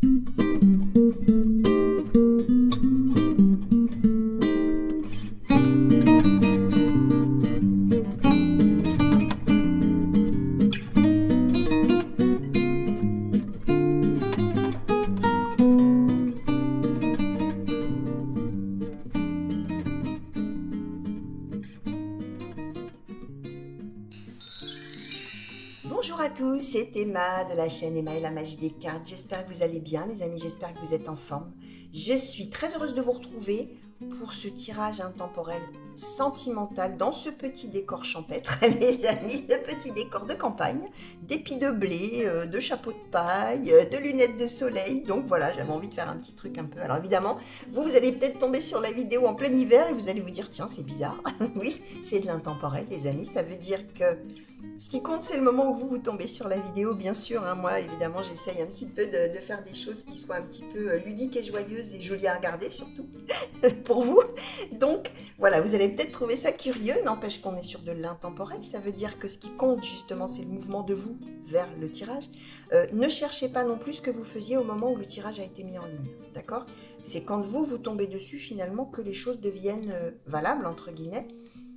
Bonjour à tous, c'est Emma de la chaîne Emma et la magie des cartes. J'espère que vous allez bien les amis, j'espère que vous êtes en forme. Je suis très heureuse de vous retrouver pour ce tirage intemporel sentimental dans ce petit décor champêtre, les amis, ce petit décor de campagne, d'épis de blé, de chapeau de paille, de lunettes de soleil. Donc voilà, j'avais envie de faire un petit truc un peu. Alors évidemment, vous allez peut-être tomber sur la vidéo en plein hiver et vous allez vous dire, tiens, c'est bizarre. Oui, c'est de l'intemporel les amis, ça veut dire que ce qui compte, c'est le moment où vous tombez sur la vidéo, bien sûr. Hein, moi, évidemment, j'essaye un petit peu de faire des choses qui soient un petit peu ludiques et joyeuses et jolies à regarder, surtout, pour vous. Donc, voilà, vous allez peut-être trouver ça curieux. N'empêche qu'on est sur de l'intemporel. Ça veut dire que ce qui compte, justement, c'est le mouvement de vous vers le tirage. Ne cherchez pas non plus ce que vous faisiez au moment où le tirage a été mis en ligne, d'accord? C'est quand vous tombez dessus, finalement, que les choses deviennent valables, entre guillemets,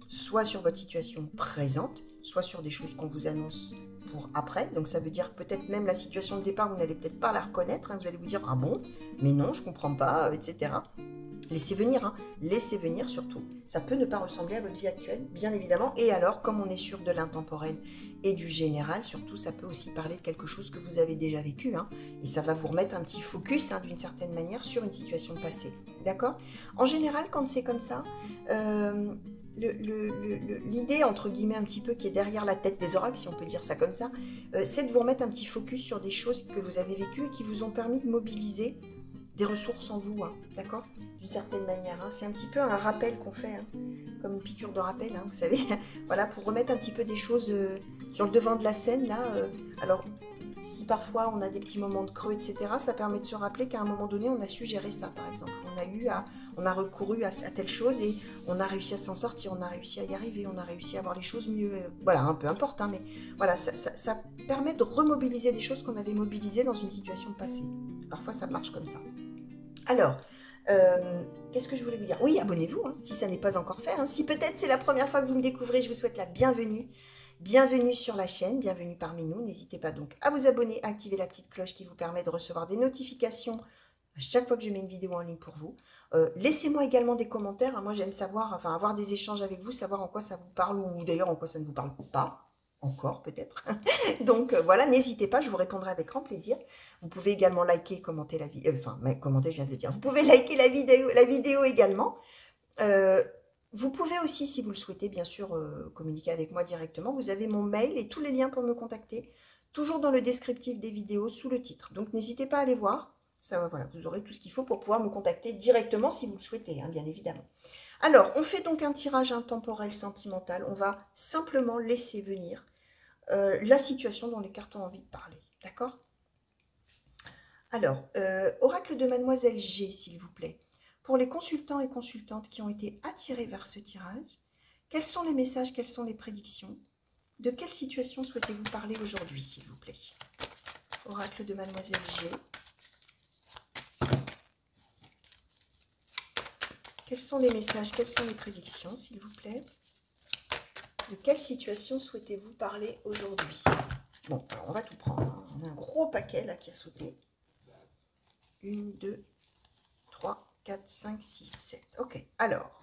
soit sur votre situation présente, soit sur des choses qu'on vous annonce pour après. Donc ça veut dire peut-être même la situation de départ, vous n'allez peut-être pas la reconnaître, hein, vous allez vous dire « Ah bon, mais non, je ne comprends pas, etc. » Laissez venir, hein, laissez venir surtout. Ça peut ne pas ressembler à votre vie actuelle, bien évidemment. Et alors, comme on est sur de l'intemporel et du général, surtout, ça peut aussi parler de quelque chose que vous avez déjà vécu. Hein, et ça va vous remettre un petit focus, hein, d'une certaine manière, sur une situation passée. D'accord? En général, quand c'est comme ça, l'idée, entre guillemets, un petit peu qui est derrière la tête des oracles, si on peut dire ça comme ça, c'est de vous remettre un petit focus sur des choses que vous avez vécues et qui vous ont permis de mobiliser des ressources en vous, hein, d'accord? D'une certaine manière. Hein. C'est un petit peu un rappel qu'on fait, hein, comme une piqûre de rappel, hein, vous savez, voilà, pour remettre un petit peu des choses sur le devant de la scène, là. Alors, si parfois on a des petits moments de creux, etc., ça permet de se rappeler qu'à un moment donné, on a su gérer ça, par exemple. On a recouru à telle chose et on a réussi à s'en sortir, on a réussi à y arriver, on a réussi à voir les choses mieux. Voilà, un peu importe, hein, mais voilà, ça permet de remobiliser des choses qu'on avait mobilisées dans une situation passée. Parfois, ça marche comme ça. Alors, qu'est-ce que je voulais vous dire? Oui, abonnez-vous, hein, si ça n'est pas encore fait. Hein. Si peut-être c'est la première fois que vous me découvrez, je vous souhaite la bienvenue. Bienvenue sur la chaîne, bienvenue parmi nous. N'hésitez pas donc à vous abonner, à activer la petite cloche qui vous permet de recevoir des notifications à chaque fois que je mets une vidéo en ligne pour vous. Laissez-moi également des commentaires. Hein. Moi, j'aime savoir, enfin, avoir des échanges avec vous, savoir en quoi ça vous parle ou d'ailleurs en quoi ça ne vous parle pas. Encore peut-être. Donc voilà, n'hésitez pas, je vous répondrai avec grand plaisir. Vous pouvez également liker, commenter la vidéo, commenter, je viens de le dire. Vous pouvez liker la vidéo également. Vous pouvez aussi, si vous le souhaitez, bien sûr, communiquer avec moi directement. Vous avez mon mail et tous les liens pour me contacter, toujours dans le descriptif des vidéos, sous le titre. Donc n'hésitez pas à aller voir. Ça, voilà, vous aurez tout ce qu'il faut pour pouvoir me contacter directement si vous le souhaitez, hein, bien évidemment. Alors, on fait donc un tirage intemporel sentimental. On va simplement laisser venir la situation dont les cartes ont envie de parler. D'accord? Alors, oracle de Mademoiselle G, s'il vous plaît. Pour les consultants et consultantes qui ont été attirés vers ce tirage, quels sont les messages, quelles sont les prédictions? De quelle situation souhaitez-vous parler aujourd'hui, s'il vous plaît? Oracle de Mademoiselle G. Quels sont les messages, quelles sont les prédictions, s'il vous plaît? De quelle situation souhaitez-vous parler aujourd'hui? Bon, alors on va tout prendre. Hein. On a un gros paquet là qui a sauté. 1, 2, 3, 4, 5, 6, 7. Ok, alors,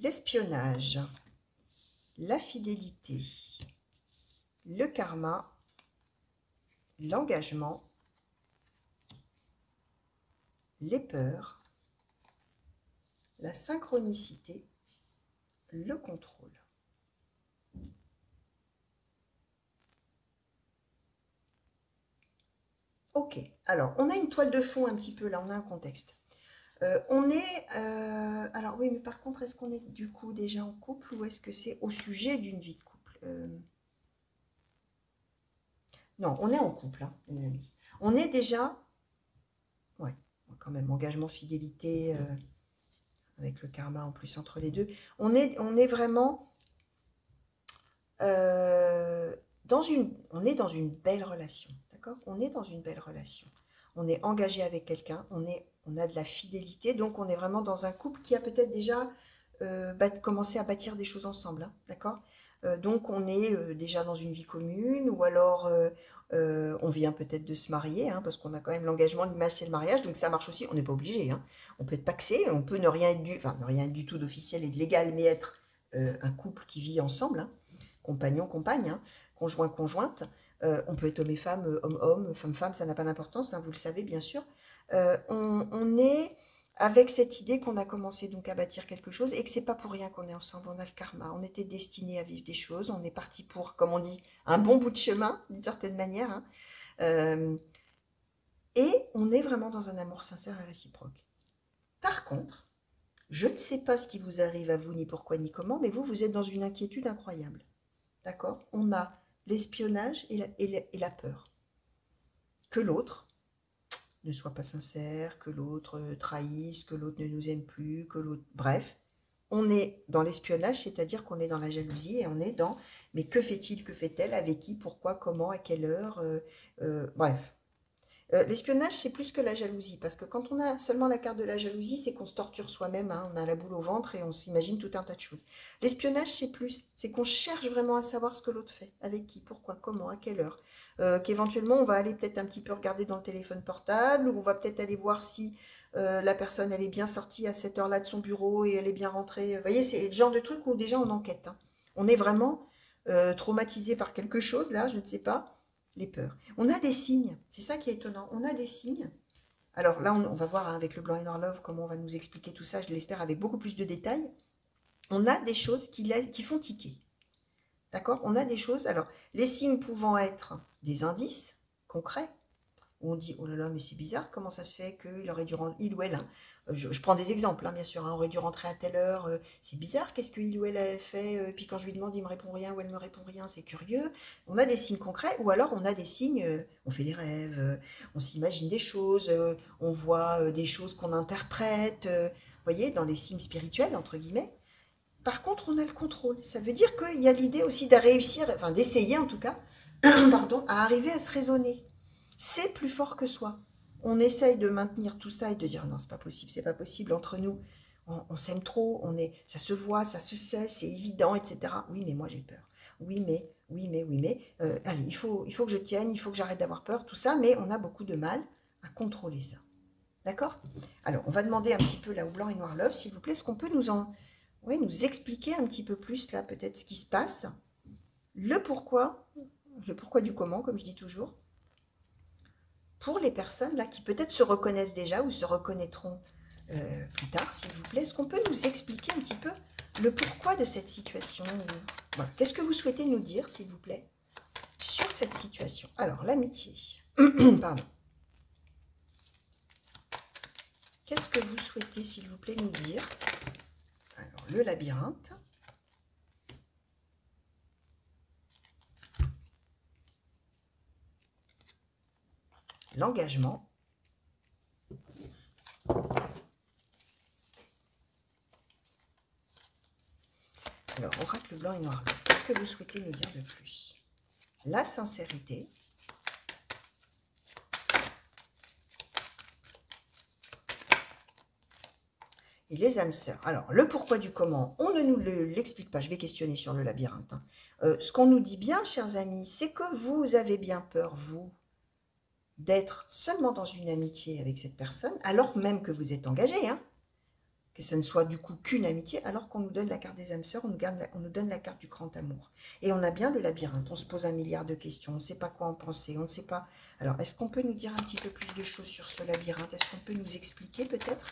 l'espionnage, la fidélité, le karma, l'engagement, les peurs, la synchronicité, le contrôle. Ok, alors on a une toile de fond un petit peu là, on a un contexte. On est, alors oui, mais par contre, est-ce qu'on est du coup déjà en couple ou est-ce que c'est au sujet d'une vie de couple? Non, on est en couple, hein, les amis. On est déjà, ouais, quand même, engagement, fidélité, avec le karma en plus entre les deux. On est vraiment on est dans une belle relation, d'accord? On est dans une belle relation. on est engagé avec quelqu'un, on a de la fidélité, donc on est vraiment dans un couple qui a peut-être déjà commencé à bâtir des choses ensemble, hein, d'accord? Donc on est déjà dans une vie commune, ou alors on vient peut-être de se marier, hein, parce qu'on a quand même l'engagement, l'image, c'est le mariage, donc ça marche aussi, on n'est pas obligé, hein. On peut être pacsé, on peut ne rien être enfin ne rien être du tout d'officiel et de légal, mais être un couple qui vit ensemble, hein, compagnon, compagne, hein, conjoint, conjointe. On peut être homme et femme, homme-homme, femme-femme, ça n'a pas d'importance, hein, vous le savez bien sûr. On est avec cette idée qu'on a commencé donc à bâtir quelque chose et que c'est pas pour rien qu'on est ensemble, on a le karma, on était destinés à vivre des choses, on est parti pour, comme on dit, un bon bout de chemin, d'une certaine manière, hein. Euh, et on est vraiment dans un amour sincère et réciproque. Par contre, je ne sais pas ce qui vous arrive à vous, ni pourquoi, ni comment, mais vous, vous êtes dans une inquiétude incroyable. D'accord? On a l'espionnage et la peur. Que l'autre ne soit pas sincère, que l'autre trahisse, que l'autre ne nous aime plus, que l'autre... Bref, on est dans l'espionnage, c'est-à-dire qu'on est dans la jalousie et on est dans mais que fait-il, que fait-elle, avec qui, pourquoi, comment, à quelle heure, bref. L'espionnage, c'est plus que la jalousie, parce que quand on a seulement la carte de la jalousie, c'est qu'on se torture soi-même, hein, on a la boule au ventre et on s'imagine tout un tas de choses. L'espionnage, c'est plus, c'est qu'on cherche vraiment à savoir ce que l'autre fait, avec qui, pourquoi, comment, à quelle heure. Qu'éventuellement, on va aller peut-être un petit peu regarder dans le téléphone portable, ou on va peut-être aller voir si la personne, elle est bien sortie à cette heure-là de son bureau et elle est bien rentrée. Vous voyez, c'est le genre de truc où déjà on enquête, hein. On est vraiment traumatisé par quelque chose, là, je ne sais pas, les peurs. On a des signes, c'est ça qui est étonnant, on a des signes. Alors là, on va voir, hein, avec le blanc et noir love comment on va nous expliquer tout ça, je l'espère avec beaucoup plus de détails. On a des choses qui font tiquer. D'accord? On a des choses, alors les signes pouvant être des indices concrets, où on dit, oh là là, mais c'est bizarre, comment ça se fait qu'il aurait dû rentrer, il ou elle, hein, je prends des exemples, hein, bien sûr, hein, aurait dû rentrer à telle heure, c'est bizarre, qu'est-ce que il ou elle a fait, puis quand je lui demande, il me répond rien, ou elle me répond rien, c'est curieux. On a des signes concrets, ou alors on a des signes, on fait des rêves, on s'imagine des choses, on voit des choses qu'on interprète, vous voyez, dans les signes spirituels, entre guillemets. Par contre, on a le contrôle. Ça veut dire qu'il y a l'idée aussi de réussir, enfin d'essayer en tout cas, pardon, à arriver à se raisonner. C'est plus fort que soi. On essaye de maintenir tout ça et de dire non, c'est pas possible entre nous. On s'aime trop, ça se voit, ça se sait, c'est évident, etc. Oui, mais moi j'ai peur. Oui, mais. Allez, il faut que je tienne, il faut que j'arrête d'avoir peur, tout ça, mais on a beaucoup de mal à contrôler ça. D'accord? Alors, on va demander un petit peu là au blanc et noir love, s'il vous plaît, est-ce qu'on peut nous expliquer un petit peu plus là, peut-être ce qui se passe, le pourquoi du comment, comme je dis toujours, pour les personnes là qui peut-être se reconnaissent déjà ou se reconnaîtront plus tard, s'il vous plaît, est-ce qu'on peut nous expliquer un petit peu le pourquoi de cette situation? Voilà. Qu'est-ce que vous souhaitez nous dire, s'il vous plaît, sur cette situation? Alors, l'amitié. Pardon. Qu'est-ce que vous souhaitez, s'il vous plaît, nous dire? Alors, le labyrinthe. L'engagement. Alors, oracle blanc et noir. Qu'est-ce que vous souhaitez nous dire de plus? La sincérité. Et les âmes sœurs. Alors, le pourquoi du comment, on ne nous l'explique pas. Je vais questionner sur le labyrinthe, hein. Ce qu'on nous dit bien, chers amis, c'est que vous avez bien peur, vous, d'être seulement dans une amitié avec cette personne, alors même que vous êtes engagé, hein, que ça ne soit du coup qu'une amitié, alors qu'on nous donne la carte des âmes sœurs, on nous donne la carte du grand amour. Et on a bien le labyrinthe, on se pose un milliard de questions, on ne sait pas quoi en penser, on ne sait pas... Alors, est-ce qu'on peut nous dire un petit peu plus de choses sur ce labyrinthe? Est-ce qu'on peut nous expliquer peut-être,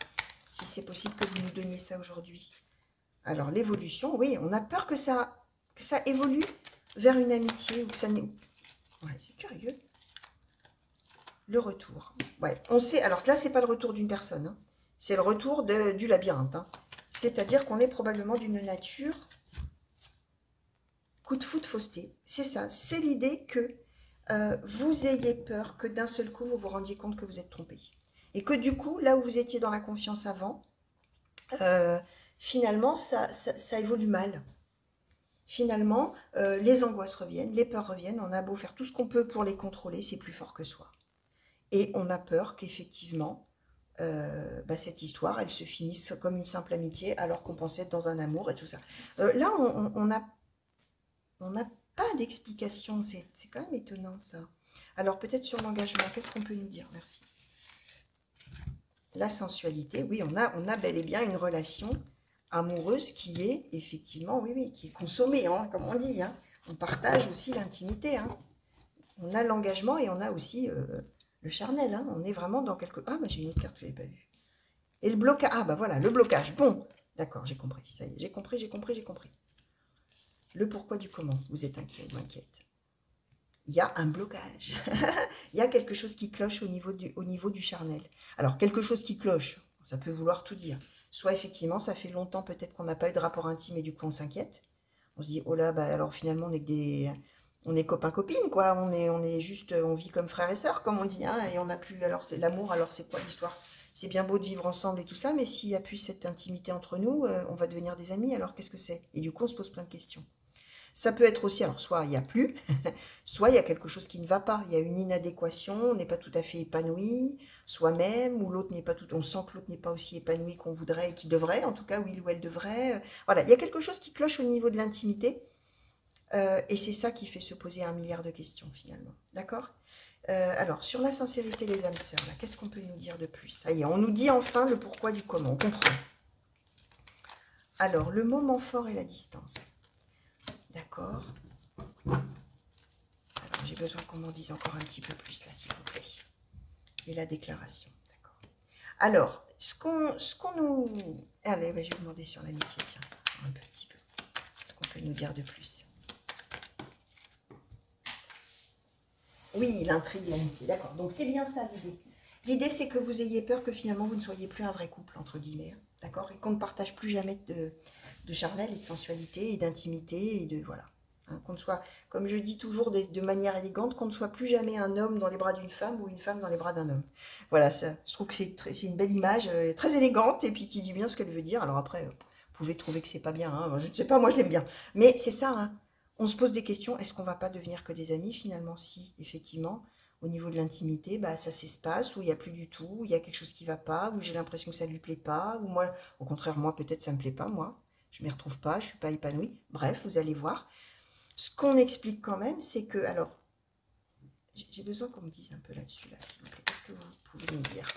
si c'est possible que vous nous donniez ça aujourd'hui? Alors, l'évolution, oui, on a peur que ça évolue vers une amitié, ou que ça n'est... Ouais, c'est curieux. Le retour. Ouais, on sait... Alors là, c'est pas le retour d'une personne, hein. C'est le retour du labyrinthe, hein. C'est-à-dire qu'on est probablement d'une nature coup de foudre fausseté. C'est ça, c'est l'idée que vous ayez peur que d'un seul coup, vous vous rendiez compte que vous êtes trompé. Et que du coup, là où vous étiez dans la confiance avant, finalement, ça évolue mal. Finalement, les angoisses reviennent, les peurs reviennent, on a beau faire tout ce qu'on peut pour les contrôler, c'est plus fort que soi. Et on a peur qu'effectivement, cette histoire, elle se finisse comme une simple amitié alors qu'on pensait être dans un amour et tout ça. Là, on n'a pas d'explication. C'est quand même étonnant ça. Alors peut-être sur l'engagement, qu'est-ce qu'on peut nous dire? Merci. La sensualité, oui, on a bel et bien une relation amoureuse qui est effectivement, oui, oui, qui est consommée, hein, comme on dit. Hein. On partage aussi l'intimité. Hein. On a l'engagement et on a aussi le charnel. Hein. On est vraiment dans quelque... Ah, bah, j'ai une autre carte que je n'avais pas vue. Et le blocage. Ah, bah voilà, le blocage. Bon, d'accord, j'ai compris. Ça y est, j'ai compris, j'ai compris, j'ai compris. Le pourquoi du comment. Vous êtes inquiet ou inquiète. Il y a un blocage. Il y a quelque chose qui cloche au niveau du charnel. Alors, quelque chose qui cloche, ça peut vouloir tout dire. Soit effectivement, ça fait longtemps peut-être qu'on n'a pas eu de rapport intime et du coup on s'inquiète. On se dit, oh là, bah alors finalement on est que des... On est copains-copines, quoi. On est juste, on vit comme frères et sœurs, comme on dit, hein, et on n'a plus. Alors c'est l'amour, alors c'est quoi l'histoire? C'est bien beau de vivre ensemble et tout ça, mais s'il n'y a plus cette intimité entre nous, on va devenir des amis. Alors qu'est-ce que c'est? Et du coup, on se pose plein de questions. Ça peut être aussi, alors soit il n'y a plus, soit il y a quelque chose qui ne va pas. Il y a une inadéquation, on n'est pas tout à fait épanoui, soi-même, ou l'autre n'est pas tout, on sent que l'autre n'est pas aussi épanoui qu'on voudrait et qu'il devrait, en tout cas, ou il ou elle devrait. Voilà, il y a quelque chose qui cloche au niveau de l'intimité, et c'est ça qui fait se poser un milliard de questions finalement. D'accord? Alors, sur la sincérité, les âmes sœurs, là, qu'est-ce qu'on peut nous dire de plus? Ça y est, on nous dit enfin le pourquoi du comment, on comprend. Alors, le moment fort et la distance. D'accord? Alors, j'ai besoin qu'on m'en dise encore un petit peu plus, là, s'il vous plaît. Et la déclaration, d'accord. Alors, ce qu'on nous... Allez, je vais vous demander sur l'amitié, tiens, un petit peu. Ce qu'on peut nous dire de plus. Oui, l'intrigue, l'amitié, d'accord. Donc, c'est bien ça, l'idée. L'idée, c'est que vous ayez peur que finalement, vous ne soyez plus un vrai couple, entre guillemets, hein, d'accord? Et qu'on ne partage plus jamais de charnel et de sensualité et d'intimité et de... Voilà. Hein, qu'on ne soit, comme je dis toujours de manière élégante, qu'on ne soit plus jamais un homme dans les bras d'une femme ou une femme dans les bras d'un homme. Voilà, ça, je trouve que c'est une belle image, très élégante et puis qui dit bien ce qu'elle veut dire. Alors après, vous pouvez trouver que c'est pas bien, hein, je ne sais pas, moi je l'aime bien. Mais c'est ça, hein, on se pose des questions, est-ce qu'on va pas devenir que des amis finalement? Si, effectivement, au niveau de l'intimité, bah, ça s'espace, ou il n'y a plus du tout, ou il y a quelque chose qui va pas, ou j'ai l'impression que ça lui plaît pas, ou moi, au contraire, moi peut-être ça me plaît pas, moi, je m'y retrouve pas, je suis pas épanouie. Bref, vous allez voir. Ce qu'on explique quand même, c'est que, alors, j'ai besoin qu'on me dise un peu là-dessus, là, s'il vous plaît. Qu'est-ce que vous pouvez me dire?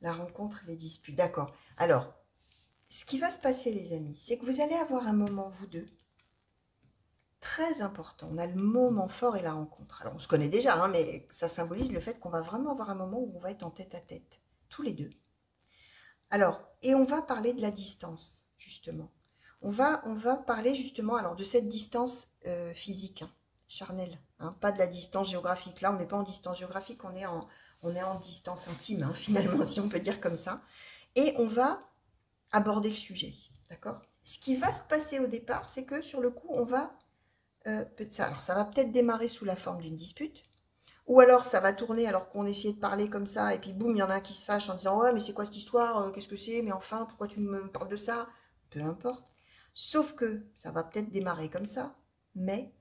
La rencontre, les disputes. D'accord. Alors, ce qui va se passer, les amis, c'est que vous allez avoir un moment, vous deux, très important. On a le moment fort et la rencontre. Alors, on se connaît déjà, hein, mais ça symbolise le fait qu'on va vraiment avoir un moment où on va être en tête à tête, tous les deux. Alors, et on va parler de la distance, justement. On va parler justement alors de cette distance physique, hein, charnelle, hein, pas de la distance géographique. Là, on n'est pas en distance géographique, on est en distance intime, hein, finalement, si on peut dire comme ça. Et on va aborder le sujet, d'accord? Ce qui va se passer au départ, c'est que sur le coup, on va... alors, ça va peut-être démarrer sous la forme d'une dispute, ou alors ça va tourner alors qu'on essayait de parler comme ça, et puis boum, il y en a un qui se fâche en disant ouais, mais c'est quoi cette histoire? Qu'est-ce que c'est? Mais enfin, pourquoi tu me parles de ça? Peu importe. Sauf que ça va peut-être démarrer comme ça, mais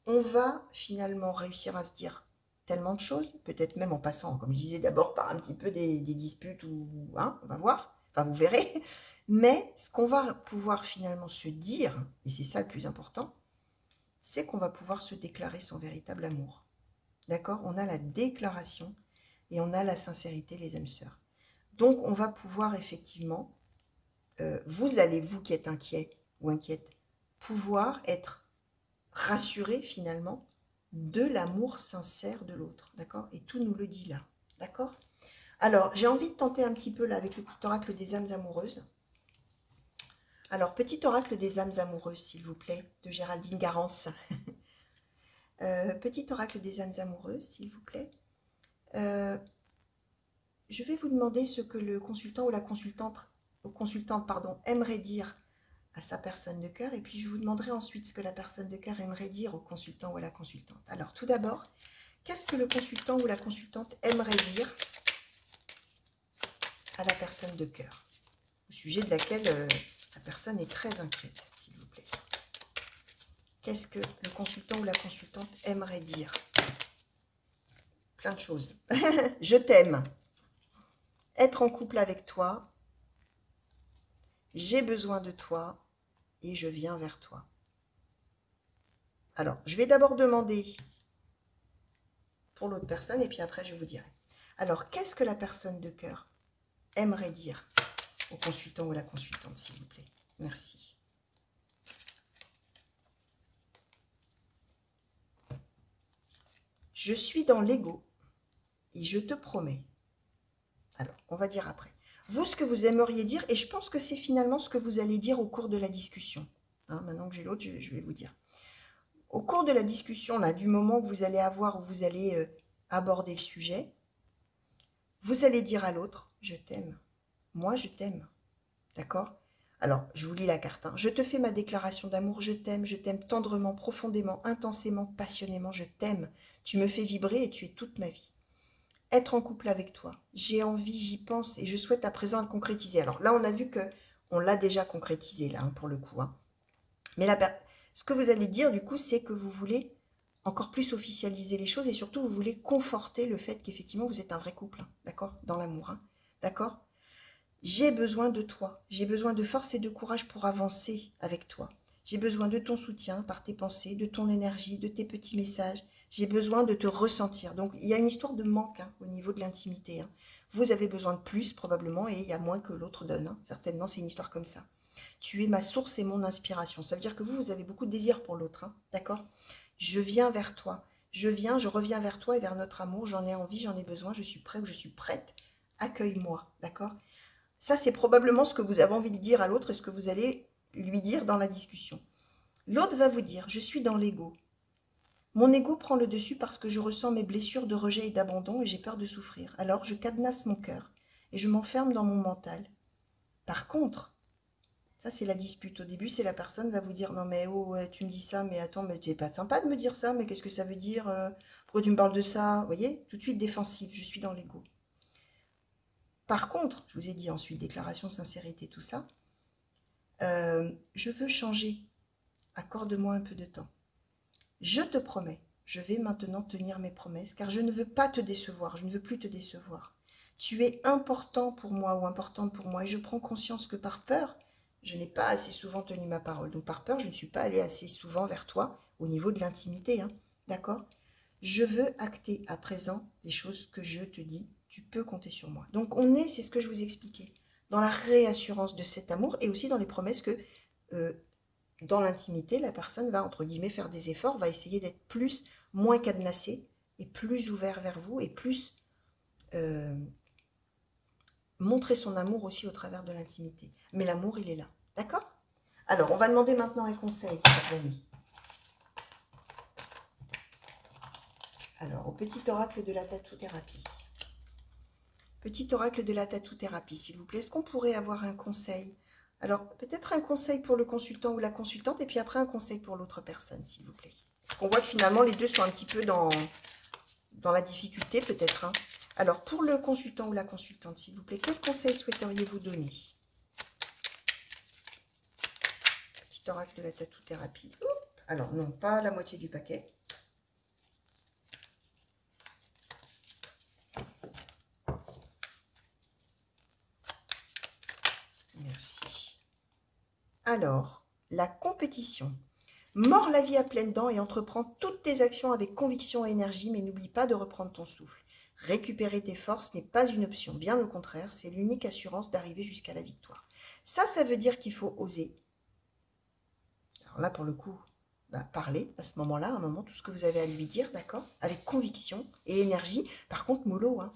on va finalement réussir à se dire tellement de choses, peut-être même en passant, comme je disais, d'abord par un petit peu des disputes, ou hein, on va voir, enfin vous verrez. Mais ce qu'on va pouvoir finalement se dire, et c'est ça le plus important, c'est qu'on va pouvoir se déclarer son véritable amour. D'accord? On a la déclaration et on a la sincérité, les âmes sœurs. Donc, on va pouvoir effectivement, vous allez, vous qui êtes inquiet ou inquiète, pouvoir être rassuré finalement de l'amour sincère de l'autre. D'accord? Et tout nous le dit là. D'accord? Alors, j'ai envie de tenter un petit peu là avec le petit oracle des âmes amoureuses. Alors, petit oracle des âmes amoureuses, s'il vous plaît, de Géraldine Garance. Petit oracle des âmes amoureuses, s'il vous plaît. Je vais vous demander ce que le consultant ou la consultante aimerait dire à sa personne de cœur, et puis je vous demanderai ensuite ce que la personne de cœur aimerait dire au consultant ou à la consultante. Alors, tout d'abord, qu'est-ce que le consultant ou la consultante aimerait dire à la personne de cœur, au sujet de laquelle la personne est très inquiète, s'il vous plaît. Qu'est-ce que le consultant ou la consultante aimerait dire? Plein de choses. Je t'aime. Être en couple avec toi. J'ai besoin de toi et je viens vers toi. Alors, je vais d'abord demander pour l'autre personne et puis après je vous dirai. Alors, qu'est-ce que la personne de cœur aimerait dire au consultant ou la consultante, s'il vous plaît? Merci. Je suis dans l'ego et je te promets. Alors, on va dire après. Vous, ce que vous aimeriez dire, et je pense que c'est finalement ce que vous allez dire au cours de la discussion. Hein, maintenant que j'ai l'autre, je vais vous dire. Au cours de la discussion, là, du moment que vous allez avoir, où vous allez aborder le sujet, vous allez dire à l'autre, je t'aime. Moi, je t'aime. D'accord? Alors, je vous lis la carte. Hein. Je te fais ma déclaration d'amour, je t'aime tendrement, profondément, intensément, passionnément, je t'aime. Tu me fais vibrer et tu es toute ma vie. Être en couple avec toi, j'ai envie, j'y pense et je souhaite à présent le concrétiser. Alors là, on a vu que on l'a déjà concrétisé, là, hein, pour le coup. Hein. Mais ce que vous allez dire, du coup, c'est que vous voulez encore plus officialiser les choses et surtout, vous voulez conforter le fait qu'effectivement, vous êtes un vrai couple, hein, d'accord? Dans l'amour, hein, d'accord? J'ai besoin de toi. J'ai besoin de force et de courage pour avancer avec toi. J'ai besoin de ton soutien par tes pensées, de ton énergie, de tes petits messages. J'ai besoin de te ressentir. Donc, il y a une histoire de manque hein, au niveau de l'intimité. Hein. Vous avez besoin de plus, probablement, et il y a moins que l'autre donne. Hein. Certainement, c'est une histoire comme ça. Tu es ma source et mon inspiration. Ça veut dire que vous avez beaucoup de désir pour l'autre. Hein, d'accord? Je viens vers toi. Je reviens vers toi et vers notre amour. J'en ai envie, j'en ai besoin. Je suis prêt ou je suis prête. Accueille-moi. D'accord? Ça, c'est probablement ce que vous avez envie de dire à l'autre et ce que vous allez lui dire dans la discussion. L'autre va vous dire, je suis dans l'ego. Mon ego prend le dessus parce que je ressens mes blessures de rejet et d'abandon et j'ai peur de souffrir. Alors, je cadenasse mon cœur et je m'enferme dans mon mental. Par contre, ça, c'est la dispute. Au début, c'est la personne va vous dire, non mais oh, ouais, tu me dis ça, mais attends, mais tu n'es pas sympa de me dire ça, mais qu'est-ce que ça veut dire pourquoi tu me parles de ça? Vous voyez, tout de suite défensive, je suis dans l'ego. Par contre, je vous ai dit ensuite, déclaration, sincérité, tout ça, je veux changer, accorde-moi un peu de temps. Je te promets, je vais maintenant tenir mes promesses, car je ne veux pas te décevoir, je ne veux plus te décevoir. Tu es important pour moi ou importante pour moi, et je prends conscience que par peur, je n'ai pas assez souvent tenu ma parole. Donc par peur, je ne suis pas allée assez souvent vers toi au niveau de l'intimité, hein, d'accord? Je veux acter à présent les choses que je te dis, tu peux compter sur moi. Donc c'est ce que je vous expliquais, dans la réassurance de cet amour et aussi dans les promesses que dans l'intimité, la personne va, entre guillemets, faire des efforts, va essayer d'être moins cadenassée et plus ouvert vers vous et plus montrer son amour aussi au travers de l'intimité. Mais l'amour, il est là. D'accord? Alors, on va demander maintenant un conseil, chers amis. Alors, au petit oracle de la tatou-thérapie. Petit oracle de la tatou-thérapie, s'il vous plaît. Est-ce qu'on pourrait avoir un conseil? Alors, peut-être un conseil pour le consultant ou la consultante, et puis après un conseil pour l'autre personne, s'il vous plaît. Parce qu'on voit que finalement, les deux sont un petit peu dans la difficulté, peut-être. Hein. Alors, pour le consultant ou la consultante, s'il vous plaît, quel conseil souhaiteriez-vous donner? Petit oracle de la tatou-thérapie. Alors, non, pas la moitié du paquet. Merci. Alors, la compétition. Mords la vie à pleines dents et entreprends toutes tes actions avec conviction et énergie, mais n'oublie pas de reprendre ton souffle. Récupérer tes forces n'est pas une option, bien au contraire, c'est l'unique assurance d'arriver jusqu'à la victoire. Ça veut dire qu'il faut oser. Alors là, pour le coup, parler à ce moment-là, à un moment, tout ce que vous avez à lui dire, d'accord, avec conviction et énergie. Par contre, mollo, hein,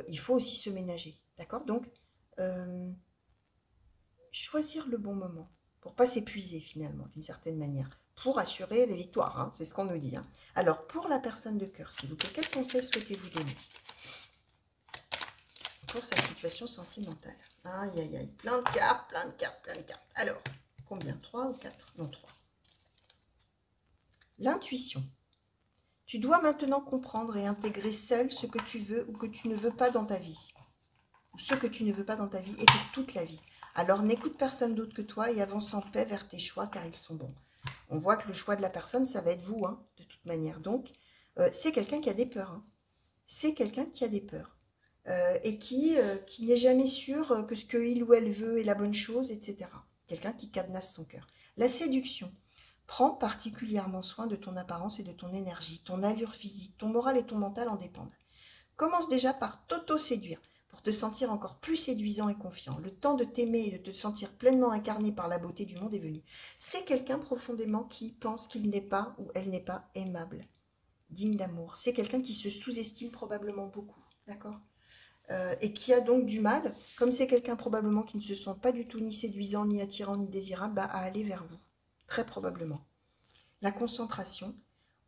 il faut aussi se ménager, d'accord? Donc, choisir le bon moment pour pas s'épuiser finalement, d'une certaine manière, pour assurer les victoires, hein, c'est ce qu'on nous dit. Hein. Alors, pour la personne de cœur, s'il vous plaît, quel conseil souhaitez-vous donner pour sa situation sentimentale? Aïe, aïe, aïe, plein de cartes, plein de cartes, plein de cartes. Alors, combien? 3 ou 4? Non, 3. L'intuition. Tu dois maintenant comprendre et intégrer seul ce que tu veux ou que tu ne veux pas dans ta vie. Ou ce que tu ne veux pas dans ta vie et pour toute la vie. Alors n'écoute personne d'autre que toi et avance en paix vers tes choix car ils sont bons. On voit que le choix de la personne, ça va être vous, hein, de toute manière. Donc, c'est quelqu'un qui a des peurs. Hein. C'est quelqu'un qui a des peurs. Et qui n'est jamais sûr que ce qu'il ou elle veut est la bonne chose, etc. Quelqu'un qui cadenasse son cœur. La séduction. Prends particulièrement soin de ton apparence et de ton énergie, ton allure physique, ton moral et ton mental en dépendent. Commence déjà par t'auto-séduire pour te sentir encore plus séduisant et confiant. Le temps de t'aimer et de te sentir pleinement incarné par la beauté du monde est venu. C'est quelqu'un profondément qui pense qu'il n'est pas ou elle n'est pas aimable, digne d'amour. C'est quelqu'un qui se sous-estime probablement beaucoup, d'accord, et qui a donc du mal, comme c'est quelqu'un probablement qui ne se sent pas du tout ni séduisant, ni attirant, ni désirable, bah, à aller vers vous, très probablement. La concentration,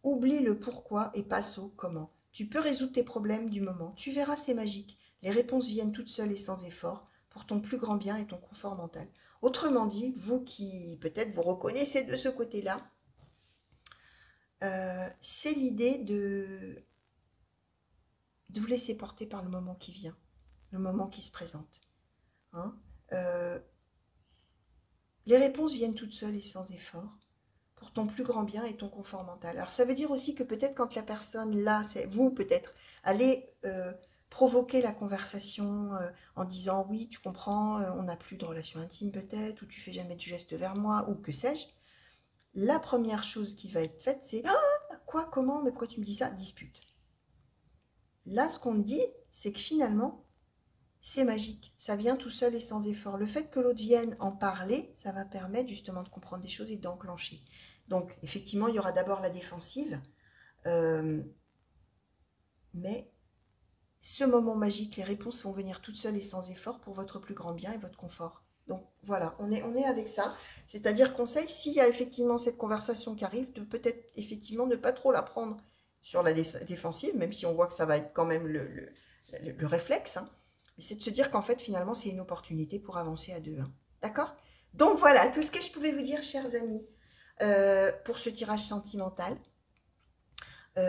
oublie le pourquoi et passe au comment. Tu peux résoudre tes problèmes du moment, tu verras, c'est magique. Les réponses viennent toutes seules et sans effort, pour ton plus grand bien et ton confort mental. Autrement dit, vous qui peut-être vous reconnaissez de ce côté-là, c'est l'idée de vous laisser porter par le moment qui vient, le moment qui se présente. Hein. Euh, les réponses viennent toutes seules et sans effort pour ton plus grand bien et ton confort mental. Alors ça veut dire aussi que peut-être quand la personne là, c'est vous peut-être, allez provoquer la conversation en disant oui, tu comprends, on n'a plus de relation intime peut-être, ou tu fais jamais de gestes vers moi, ou que sais-je. La première chose qui va être faite, c'est ah, quoi, comment, mais pourquoi tu me dis ça? Dispute. Là, ce qu'on dit, c'est que finalement, c'est magique. Ça vient tout seul et sans effort. Le fait que l'autre vienne en parler, ça va permettre justement de comprendre des choses et d'enclencher. Donc, effectivement, il y aura d'abord la défensive, euh, mais ce moment magique, les réponses vont venir toutes seules et sans effort pour votre plus grand bien et votre confort. Donc voilà, on est avec ça. C'est-à-dire conseil, s'il y a effectivement cette conversation qui arrive, de peut-être effectivement ne pas trop la prendre sur la défensive, même si on voit que ça va être quand même le réflexe. Hein. Mais c'est de se dire qu'en fait, finalement, c'est une opportunité pour avancer à deux. Hein. D'accord. Donc voilà, tout ce que je pouvais vous dire, chers amis, pour ce tirage sentimental.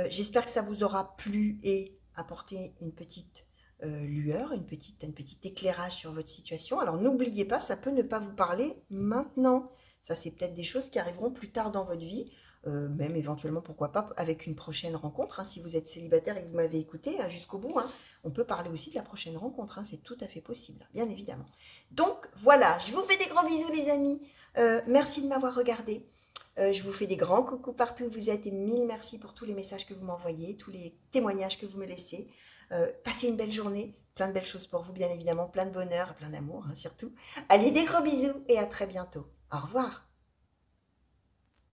J'espère que ça vous aura plu et apporté une petite lueur, un petit éclairage sur votre situation. Alors n'oubliez pas, ça peut ne pas vous parler maintenant. Ça, c'est peut-être des choses qui arriveront plus tard dans votre vie, même éventuellement, pourquoi pas, avec une prochaine rencontre. Hein, si vous êtes célibataire et que vous m'avez écouté hein, jusqu'au bout, hein, on peut parler aussi de la prochaine rencontre. Hein, c'est tout à fait possible, bien évidemment. Donc voilà, je vous fais des gros bisous les amis. Merci de m'avoir regardé. Je vous fais des grands coucous partout où vous êtes et mille merci pour tous les messages que vous m'envoyez, tous les témoignages que vous me laissez. Passez une belle journée, plein de belles choses pour vous bien évidemment, plein de bonheur et plein d'amour hein, surtout. Allez, des gros bisous et à très bientôt. Au revoir.